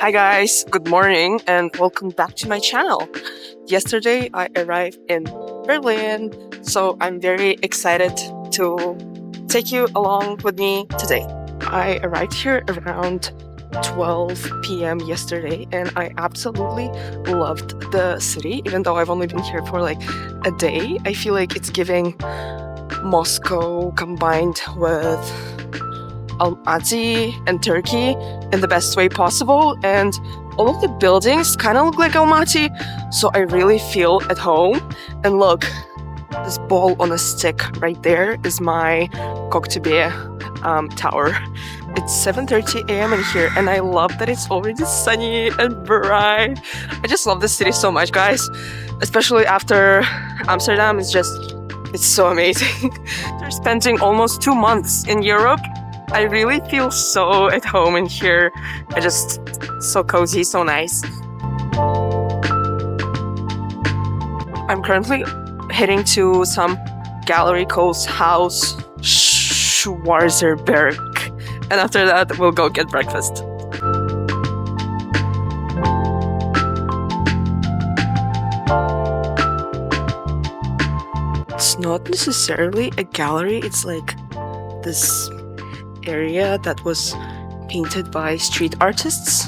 Hi guys, good morning and welcome back to my channel. Yesterday I arrived in Berlin, so I'm very excited to take you along with me today. I arrived here around 12 p.m. yesterday and I absolutely loved the city. Even though I've only been here for like a day, I feel like it's giving Moscow combined with Almaty and Turkey in the best way possible, and all of the buildings kind of look like Almaty, so I really feel at home. And look, this ball on a stick right there is my Koktebe tower. It's 7:30 a.m. in here and I love that it's already sunny and bright. I just love this city so much, guys, especially after Amsterdam. It's so amazing. After spending almost 2 months in Europe, I really feel so at home in here. So cozy, so nice. I'm currently heading to some gallery called Haus Schwarzerberg, and after that we'll go get breakfast. It's not necessarily a gallery, it's like this area that was painted by street artists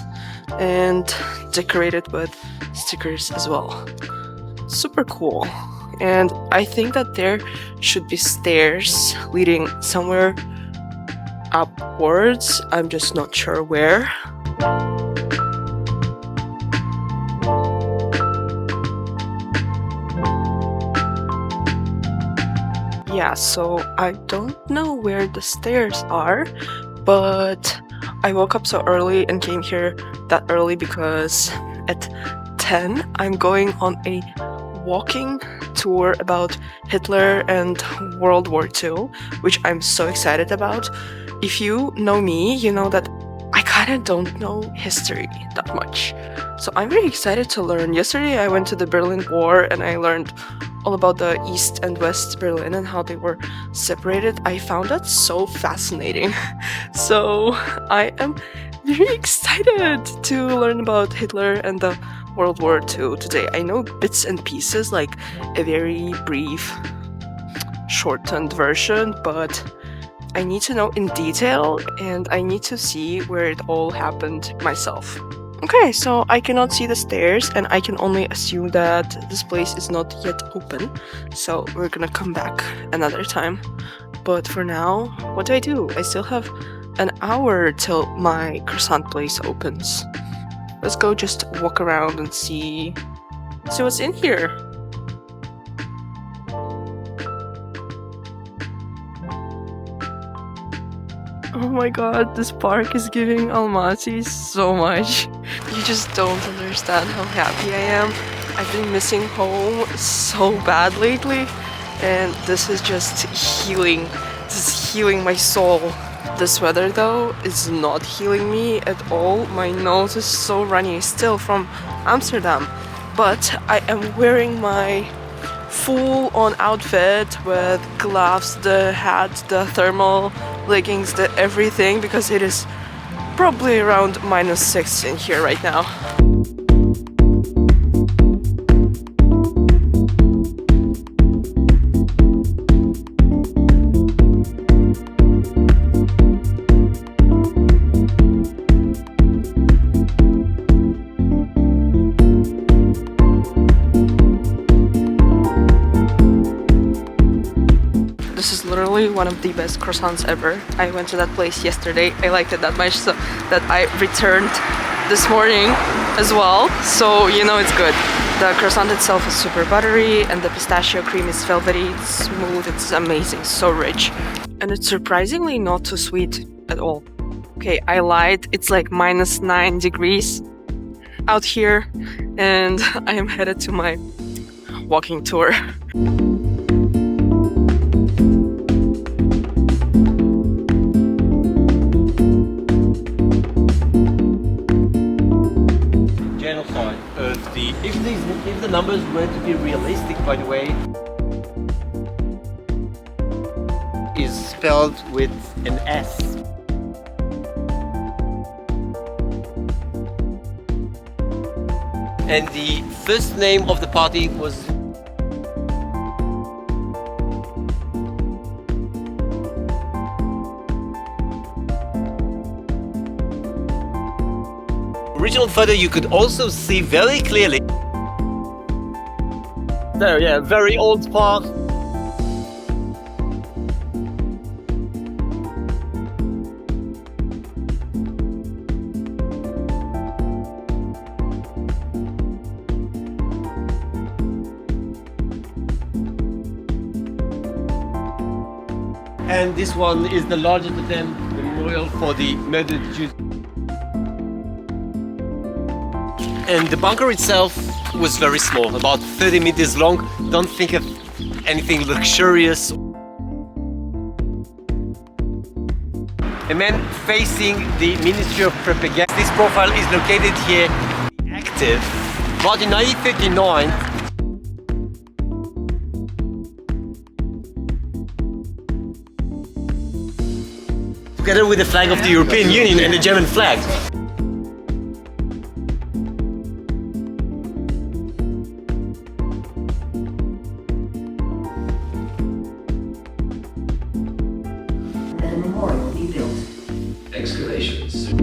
and decorated with stickers as well. Super cool. And I think that there should be stairs leading somewhere upwards. I'm just not sure where. Yeah, so I don't know where the stairs are, but I woke up so early and came here that early because at 10 I'm going on a walking tour about Hitler and World War II, which I'm so excited about. If you know me, you know that I kind of don't know history that much, so I'm very excited to learn. Yesterday I went to the Berlin War and I learned all about the East and West Berlin and how they were separated. I found that so fascinating. So I am very excited to learn about Hitler and the World War II today. I know bits and pieces, like a very brief, shortened version, but I need to know in detail and I need to see where it all happened myself. Okay, so I cannot see the stairs and I can only assume that this place is not yet open, so we're gonna come back another time. But for now, what do? I still have an hour till my croissant place opens. Let's go just walk around and see what's in here. Oh my god, this park is giving Almaty so much. You just don't understand how happy I am. I've been missing home so bad lately, and this is just healing. This is healing my soul. This weather though is not healing me at all. My nose is so runny still from Amsterdam, but I am wearing my full-on outfit with gloves, the hat, the thermal leggings, the everything, because it is probably around -6 in here right now. This is literally one of the best croissants ever. I went to that place yesterday. I liked it that much so that I returned this morning as well. So you know it's good. The croissant itself is super buttery and the pistachio cream is velvety, it's smooth, it's amazing, so rich. And it's surprisingly not too sweet at all. Okay, I lied. It's like -9 degrees out here and I am headed to my walking tour. If the numbers were to be realistic, by the way, is spelled with an S. And the first name of the party was original photo. You could also see very clearly there, yeah, very old park. And this one is the largest of them, the memorial for the murdered Jews. And the bunker itself was very small, about 30 meters long. Don't think of anything luxurious. A man facing the Ministry of Propaganda. This profile is located here, active. But in 1939, together with the flag of the European Union and the German flag. A memorial be built. Excavations.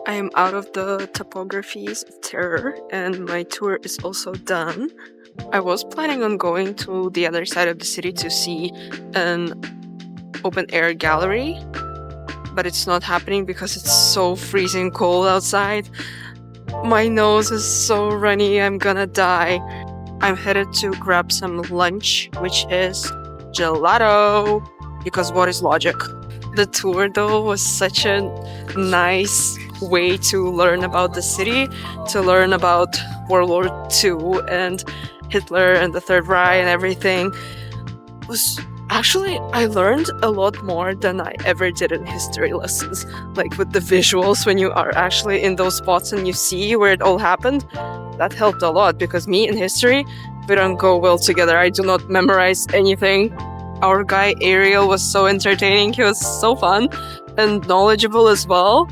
I am out of the topographies of terror and my tour is also done. I was planning on going to the other side of the city to see an open air gallery, but it's not happening because it's so freezing cold outside. My nose is so runny, I'm gonna die. I'm headed to grab some lunch, which is gelato, because what is logic? The tour though was such a nice way to learn about the city, to learn about World War II and Hitler and the Third Reich and everything. Actually, I learned a lot more than I ever did in history lessons. Like with the visuals, when you are actually in those spots and you see where it all happened, that helped a lot because me and history, we don't go well together. I do not memorize anything. Our guy Ariel was so entertaining. He was so fun and knowledgeable as well.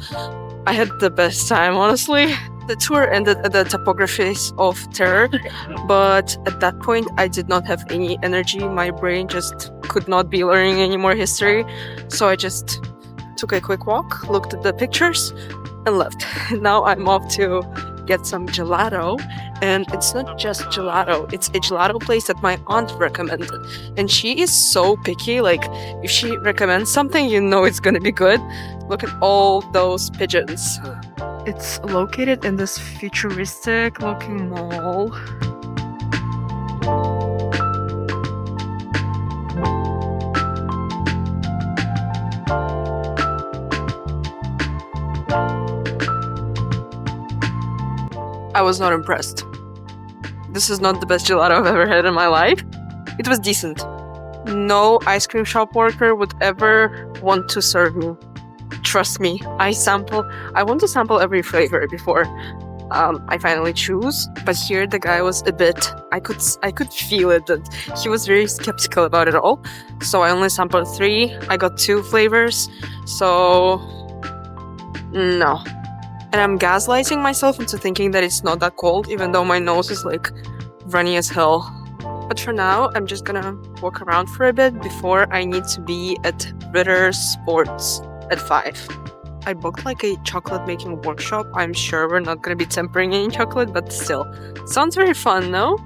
I had the best time, honestly. The tour ended at the topographies of terror, but at that point I did not have any energy. My brain just could not be learning any more history. So I just took a quick walk, looked at the pictures, and left. Now I'm off to get some gelato. And it's not just gelato, it's a gelato place that my aunt recommended. And she is so picky, like if she recommends something, you know it's gonna be good. Look at all those pigeons. It's located in this futuristic looking mall. I was not impressed. This is not the best gelato I've ever had in my life. It was decent. No ice cream shop worker would ever want to serve me. Trust me, I want to sample every flavor before I finally choose. But here the guy was a bit, I could feel it that he was very skeptical about it all. So I only sampled 3. I got 2 flavors. So no. And I'm gaslighting myself into thinking that it's not that cold, even though my nose is like runny as hell. But for now, I'm just gonna walk around for a bit before I need to be at Ritter Sports at 5. I booked like a chocolate making workshop. I'm sure we're not gonna be tempering any chocolate, but still. Sounds very fun, no?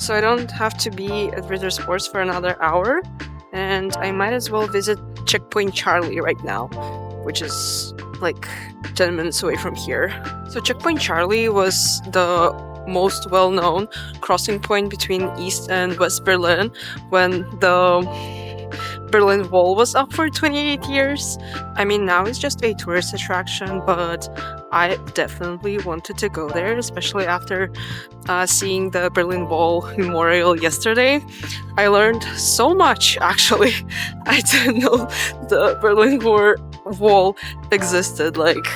So I don't have to be at Ritter Sports for another hour, and I might as well visit Checkpoint Charlie right now, which is like 10 minutes away from here. So Checkpoint Charlie was the most well-known crossing point between East and West Berlin when the Berlin Wall was up for 28 years. I mean, now it's just a tourist attraction, but I definitely wanted to go there, especially after seeing the Berlin Wall memorial yesterday. I learned so much, actually. I didn't know the Berlin Wall existed, like,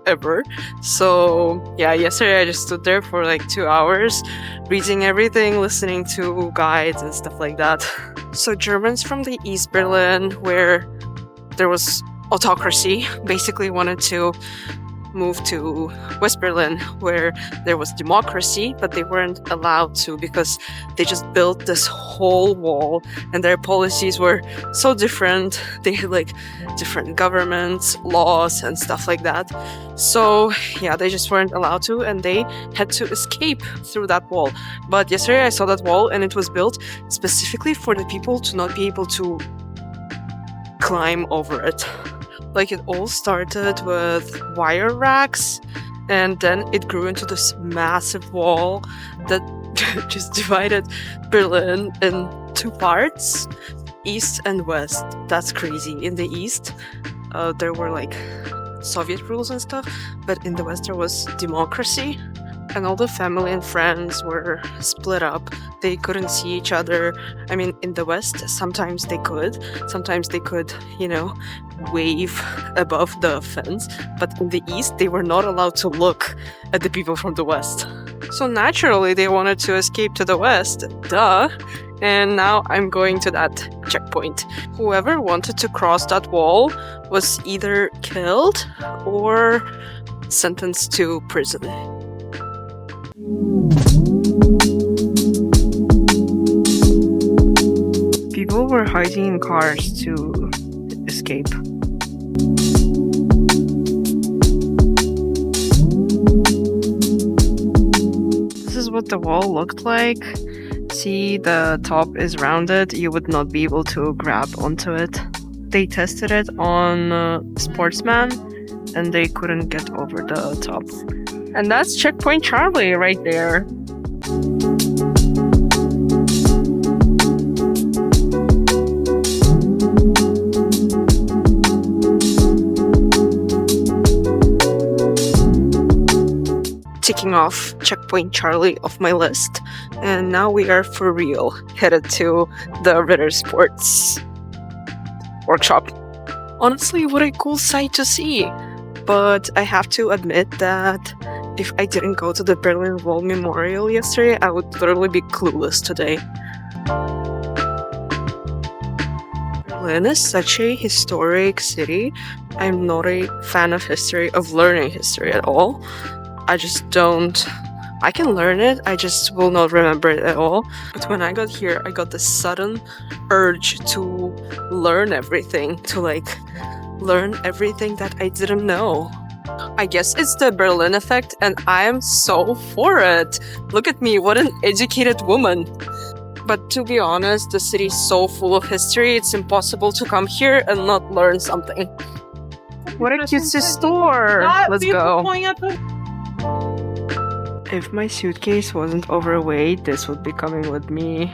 ever. So yeah, yesterday I just stood there for like 2 hours reading everything, listening to guides and stuff like that. So Germans from the East Berlin, where there was autocracy, basically wanted to move to West Berlin, where there was democracy, but they weren't allowed to because they just built this whole wall and their policies were so different. They had like different governments, laws and stuff like that. So yeah, they just weren't allowed to, and they had to escape through that wall. But yesterday I saw that wall and it was built specifically for the people to not be able to climb over it. Like, it all started with wire racks, and then it grew into this massive wall that just divided Berlin in two parts, East and West. That's crazy. In the East, there were like Soviet rules and stuff, but in the West there was democracy, and all the family and friends were split up. They couldn't see each other. I mean, in the West, sometimes they could, you know, wave above the fence, but in the East, they were not allowed to look at the people from the West. So naturally, they wanted to escape to the West, duh. And now I'm going to that checkpoint. Whoever wanted to cross that wall was either killed or sentenced to prison. People were hiding in cars to escape. This is what the wall looked like. See, the top is rounded. You would not be able to grab onto it. They tested it on sportsmen and they couldn't get over the top. And that's Checkpoint Charlie right there. Ticking off Checkpoint Charlie off my list, and now we are for real headed to the Ritter Sports workshop. Honestly, what a cool sight to see, but I have to admit that if I didn't go to the Berlin Wall Memorial yesterday, I would literally be clueless today. Berlin is such a historic city. I'm not a fan of history, of learning history at all. I just don't. I can learn it, I just will not remember it at all. But when I got here, I got this sudden urge to learn everything, to like learn everything that I didn't know. I guess it's the Berlin effect, and I am so for it. Look at me, what an educated woman. But to be honest, the city is so full of history, it's impossible to come here and not learn something. What a cutesy store! Let's go. If my suitcase wasn't overweight, this would be coming with me.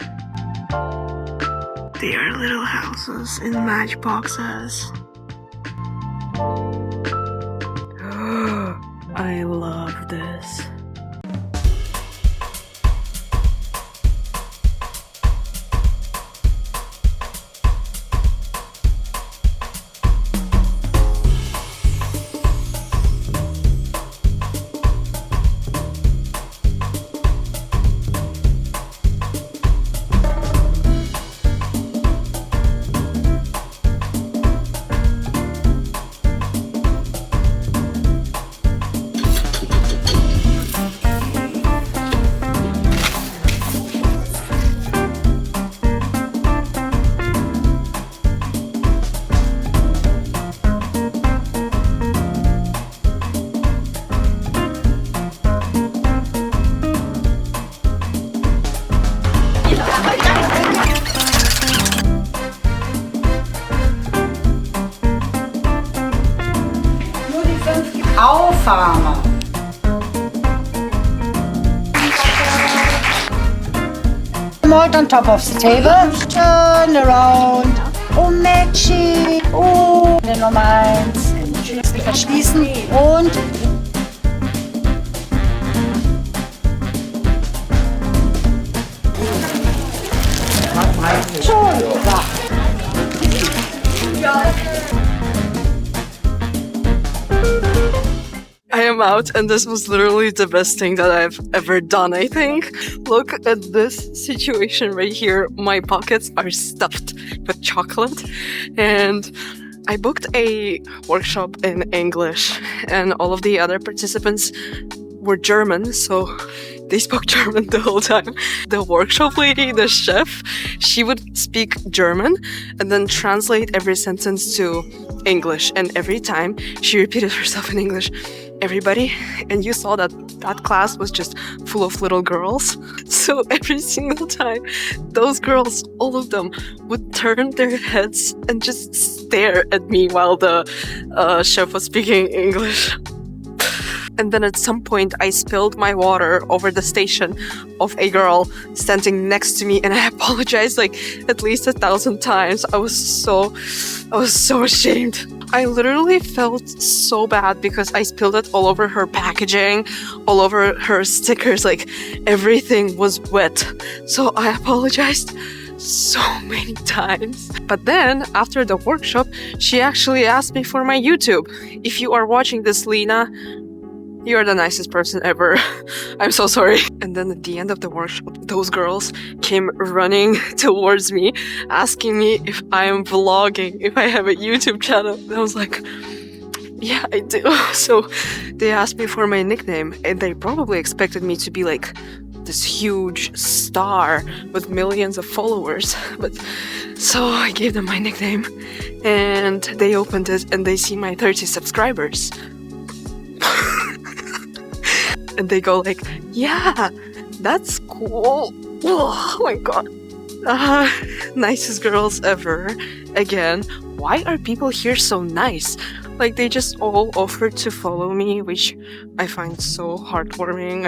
They are little houses in matchboxes. I love this. Auffarmer. malt on top of the table. Turn around. Oh, Magic. Oh, Nummer 1. Verschließen und schon. I am out, and this was literally the best thing that I've ever done, I think. Look at this situation right here. My pockets are stuffed with chocolate, and I booked a workshop in English, and all of the other participants were German, so they spoke German the whole time. The workshop lady, the chef, she would speak German and then translate every sentence to English, and every time she repeated herself in English. Everybody, and you saw that that class was just full of little girls. So every single time, those girls, all of them, would turn their heads and just stare at me while the chef was speaking English. And then at some point, I spilled my water over the station of a girl standing next to me, and I apologized like at least 1,000 times. I was so ashamed. I literally felt so bad because I spilled it all over her packaging, all over her stickers, like everything was wet. So I apologized so many times. But then, after the workshop, she actually asked me for my YouTube. If you are watching this, Lena, you're the nicest person ever. I'm so sorry. And then at the end of the workshop, those girls came running towards me, asking me if I am vlogging, if I have a YouTube channel. And I was like, yeah, I do. So they asked me for my nickname, and they probably expected me to be like this huge star with millions of followers. But so I gave them my nickname, and they opened it and they see my 30 subscribers. And they go like, yeah, that's cool. Oh my god. Nicest girls ever. Again, why are people here so nice? Like, they just all offered to follow me, which I find so heartwarming.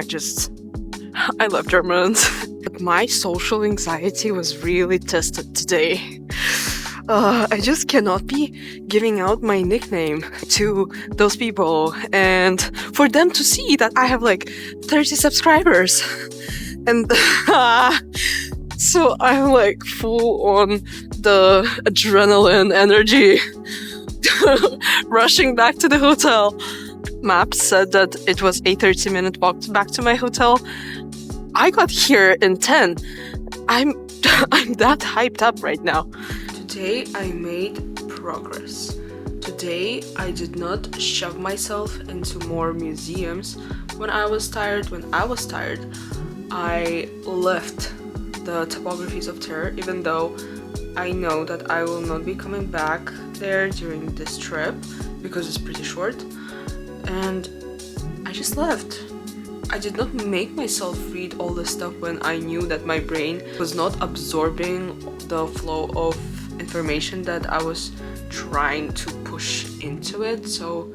I love Germans. But my social anxiety was really tested today. I just cannot be giving out my nickname to those people and for them to see that I have like 30 subscribers. And so I'm like full on the adrenaline energy rushing back to the hotel. Maps said that it was a 30-minute walk back to my hotel. I got here in 10. I'm that hyped up right now. Today I made progress. Today I did not shove myself into more museums. When I was tired, I left the topographies of terror, even though I know that I will not be coming back there during this trip because it's pretty short. And I just left. I did not make myself read all this stuff when I knew that my brain was not absorbing the flow of information that I was trying to push into it, so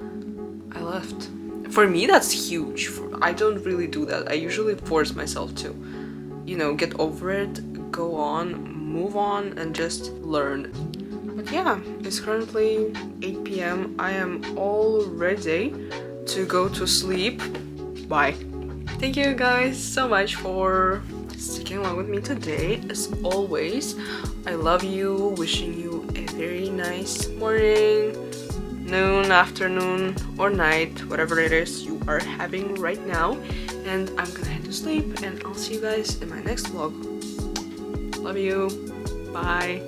I left. For me, that's huge. I don't really do that. I usually force myself to, get over it, go on, move on, and just learn. But yeah, it's currently 8 p.m. I am all ready to go to sleep. Bye. Thank you guys so much for sticking along with me today. As always, I love you, wishing you a very nice morning, noon, afternoon, or night, whatever it is you are having right now. And I'm gonna head to sleep, and I'll see you guys in my next vlog. Love you. Bye.